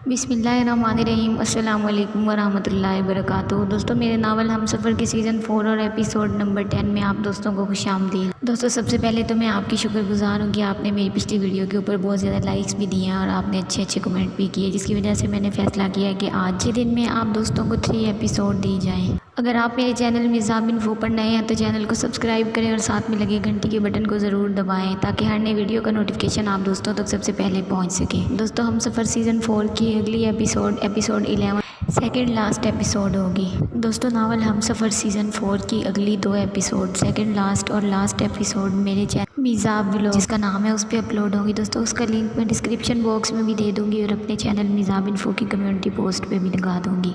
بسم اللہ الرحمن الرحیم۔ السلام علیکم ورحمۃ اللہ وبرکاتہ۔ دوستوں، میرے ناول ہم سفر کے سیزن 4 اور ایپیسوڈ نمبر 10 میں آپ دوستوں کو خوش آمدید۔ دوستوں، سب سے پہلے تو میں آپ کی شکر گزار ہوں کہ آپ نے میری پچھلی ویڈیو کے اوپر بہت زیادہ لائکس بھی دیے ہیں اور آپ نے اچھے کمنٹ بھی کیے، جس کی وجہ سے میں نے فیصلہ کیا کہ آج کے دن میں آپ دوستوں کو 3 ایپیسوڈ دی جائیں۔ اگر آپ میرے چینل مرزا بن فو پر نئے ہیں تو چینل کو سبسکرائب کریں اور ساتھ میں لگے گھنٹی کے بٹن کو ضرور دبائیں تاکہ ہر نئے ویڈیو کا نوٹیفیکیشن آپ دوستوں تک سب سے پہلے پہنچ سکے۔ دوستوں، ہم سفر سیزن 4 کی اگلی ایپیسوڈ 11 سیکنڈ لاسٹ ایپیسوڈ ہوگی۔ دوستوں، ناول ہم سفر سیزن 4 کی اگلی 2 ایپیسوڈ سیکنڈ لاسٹ اور لاسٹ ایپیسوڈ میرے چینل مرزا ولاگ جس کا نام ہے اس پہ اپلوڈ ہوگی۔ دوستوں، اس کا لنک میں ڈسکرپشن باکس میں بھی دے دوں گی اور اپنے چینل مرزا بن فو کی کمیونٹی پوسٹ پہ بھی لگا دوں گی۔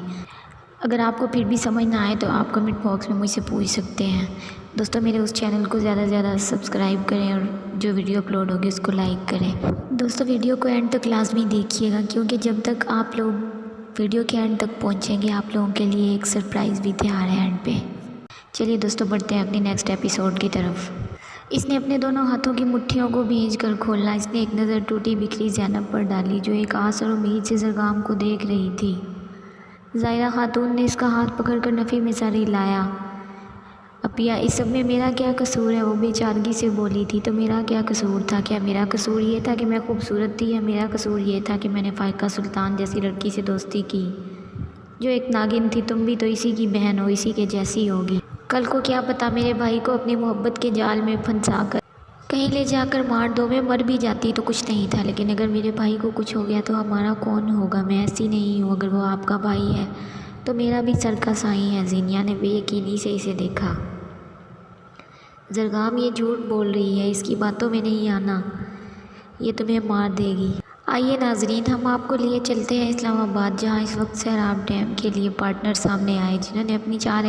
اگر آپ کو پھر بھی سمجھ نہ آئے تو آپ کمنٹ باکس میں مجھ سے پوچھ سکتے ہیں۔ دوستوں، میرے اس چینل کو زیادہ سے زیادہ سبسکرائب کریں اور جو ویڈیو اپلوڈ ہوگی اس کو لائک کریں۔ دوستوں، ویڈیو کو اینڈ تک لازمی دیکھیے گا کیونکہ جب تک آپ لوگ ویڈیو کے اینڈ تک پہنچیں گے آپ لوگوں کے لیے ایک سرپرائز بھی تیار ہے اینڈ پہ۔ چلیے دوستوں، بڑھتے ہیں اپنی نیکسٹ ایپیسوڈ کی طرف۔ اس نے اپنے دونوں ہاتھوں کی مٹھیوں کو بھیج کر کھولا۔ اس نے ایک نظر ٹوٹی بکھری زینب پر ڈالی جو ایک آس اور امید سے زرگام کو دیکھ رہی تھی۔ ظاہرہ خاتون نے اس کا ہاتھ پکڑ کر نفی میں سر ہلایا۔ اپیا، اس سب میں میرا کیا قصور ہے؟ وہ بے چارگی سے بولی تھی۔ تو میرا کیا قصور تھا؟ کیا میرا قصور یہ تھا کہ میں خوبصورت تھی یا میرا قصور یہ تھا کہ میں نے فائقہ سلطان جیسی لڑکی سے دوستی کی جو ایک ناگن تھی؟ تم بھی تو اسی کی بہن ہو، اسی کے جیسی ہوگی۔ کل کو کیا پتہ میرے بھائی کو اپنی محبت کے جال میں پھنسا کر کہیں لے جا کر مار دو۔ میں مر بھی جاتی تو کچھ نہیں تھا، لیکن اگر میرے بھائی کو کچھ ہو گیا تو ہمارا کون ہوگا؟ میں ایسی نہیں ہوں، اگر وہ آپ کا بھائی ہے تو میرا بھی سر کا سائیں ہے۔ زینیا نے بے یقینی سے اسے دیکھا۔ زرگام یہ جھوٹ بول رہی ہے، اس کی باتوں میں نہیں آنا، یہ تمہیں مار دے گی۔ آئیے ناظرین، ہم آپ کو لیے چلتے ہیں اسلام آباد، جہاں اس وقت سیراب ڈیم کے لیے پارٹنر سامنے آئے جنہوں نے اپنی 4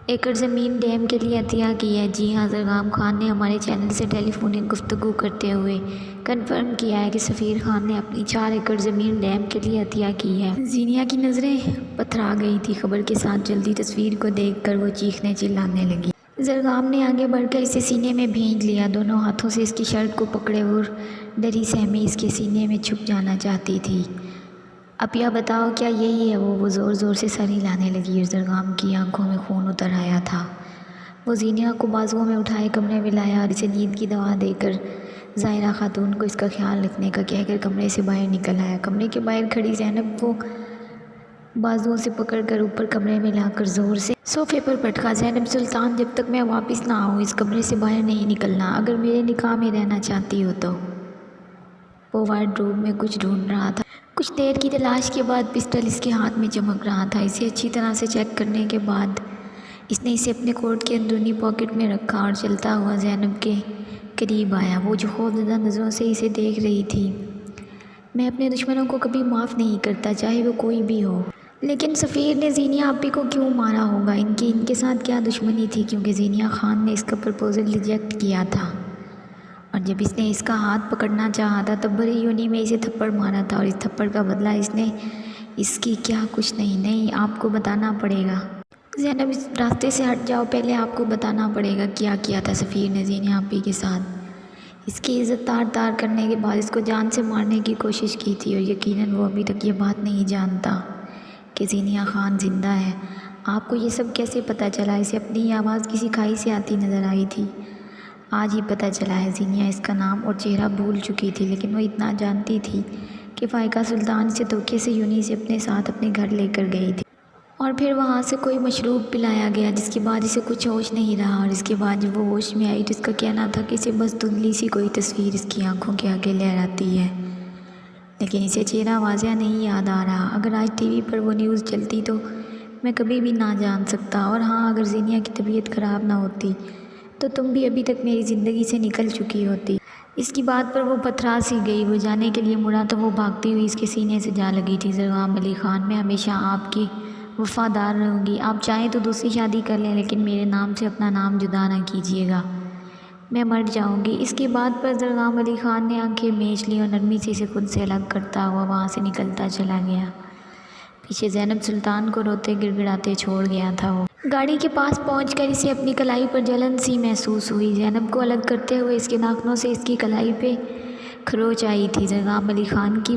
ایکڑ زمین ڈیم کے لیے عطیہ کی ہے۔ جی ہاں، زرگام خان نے ہمارے چینل سے ٹیلی فونک گفتگو کرتے ہوئے کنفرم کیا ہے کہ سفیر خان نے اپنی 4 ایکڑ زمین ڈیم کے لیے عطیہ کی ہے۔ زینیا کی نظریں پتھرا گئی تھی۔ خبر کے ساتھ جلدی تصویر کو دیکھ کر وہ چیخنے چلانے لگی۔ زرگام نے آگے بڑھ کر اسے سینے میں بھینچ لیا، دونوں ہاتھوں سے اس کی شرٹ کو پکڑے اور ڈری سہمی اس کے سینے میں چھپ جانا چاہتی تھی۔ اپیا بتاؤ، کیا یہی ہے وہ زور زور سے سر ہلانے لگی اور زرگام کی آنکھوں میں خون اتر آیا تھا۔ وہ زینیا کو بازوؤں میں اٹھائے کمرے میں لایا اور اسے نیند کی دوا دے کر ظاہرہ خاتون کو اس کا خیال رکھنے کا کہہ کر کمرے سے باہر نکل آیا۔ کمرے کے باہر کھڑی زینب کو بازوؤں سے پکڑ کر اوپر کمرے میں لا کر زور سے صوفے پر پٹکا۔ زینب سلطان، جب تک میں واپس نہ آؤں اس کمرے سے باہر نہیں نکلنا، اگر میرے نکاح میں رہنا چاہتی ہو تو۔ وہ وارڈ روب میں کچھ ڈھونڈ رہا تھا۔ کچھ دیر کی تلاش کے بعد پسٹل اس کے ہاتھ میں چمک رہا تھا۔ اسے اچھی طرح سے چیک کرنے کے بعد اس نے اسے اپنے کوٹ کے اندرونی پاکٹ میں رکھا اور چلتا ہوا زینب کے قریب آیا، وہ جو خوفزدہ نظروں سے اسے دیکھ رہی تھی۔ میں اپنے دشمنوں کو کبھی معاف نہیں کرتا، چاہے وہ کوئی بھی ہو۔ لیکن سفیر نے زینیا آپی کو کیوں مارا ہوگا؟ ان کے ساتھ کیا دشمنی تھی؟ کیونکہ زینیا خان نے اس کا پرپوزل ریجیکٹ کیا تھا اور جب اس نے اس کا ہاتھ پکڑنا چاہا تھا تب بڑی یونی میں اسے تھپڑ مارا تھا اور اس تھپڑ کا بدلہ اس نے اس کی کیا کچھ نہیں، آپ کو بتانا پڑے گا۔ زینب، اس راستے سے ہٹ جاؤ، پہلے آپ کو بتانا پڑے گا کیا تھا سفیر نے زینیا آپی کے ساتھ۔ اس کی عزت تار کرنے کے بعد اس کو جان سے مارنے کی کوشش کی تھی اور یقیناً وہ ابھی تک یہ بات نہیں جانتا کہ زینیا خان زندہ ہے۔ آپ کو یہ سب کیسے پتہ چلا؟ اسے اپنی ہی آواز کسی کھائی سے آتی نظر آئی تھی۔ آج ہی پتہ چلا ہے۔ زینیا اس کا نام اور چہرہ بھول چکی تھی، لیکن وہ اتنا جانتی تھی کہ فائقہ سلطان اسے دھوکے سے یونی سے اپنے ساتھ اپنے گھر لے کر گئی تھی اور پھر وہاں سے کوئی مشروب پلایا گیا جس کے بعد اسے کچھ ہوش نہیں رہا اور اس کے بعد جب وہ ہوش میں آئی تو اس کا کہنا تھا کہ اسے بس دھندلی سی کوئی تصویر اس کی آنکھوں کے آگے لہراتی ہے، لیکن اسے چہرہ واضح نہیں یاد آ رہا۔ اگر آج ٹی وی پر وہ نیوز چلتی تو میں کبھی بھی نہ جان سکتا، اور ہاں، اگر زینیا کی طبیعت خراب نہ ہوتی تو تم بھی ابھی تک میری زندگی سے نکل چکی ہوتی۔ اس کی بات پر وہ پتھرا سی گئی۔ وہ جانے کے لیے مڑا تو وہ بھاگتی ہوئی اس کے سینے سے جا لگی تھی۔ زرگام علی خان، میں ہمیشہ آپ کی وفادار رہوں گی۔ آپ چاہیں تو دوسری شادی کر لیں لیکن میرے نام سے اپنا نام جدا نہ کیجیے گا، میں مر جاؤں گی۔ اس کی بات پر زرگام علی خان نے آنکھیں میچ لی اور نرمی سے اسے خود سے الگ کرتا ہوا وہاں سے نکلتا چلا گیا۔ پیچھے زینب سلطان کو روتے گڑ گڑاتے چھوڑ گیا تھا۔ وہ گاڑی کے پاس پہنچ کر اسے اپنی کلائی پر جلن سی محسوس ہوئی۔ زینب کو الگ کرتے ہوئے اس کے ناخنوں سے اس کی کلائی پہ کھروچ آئی تھی۔ زرگام علی خان کی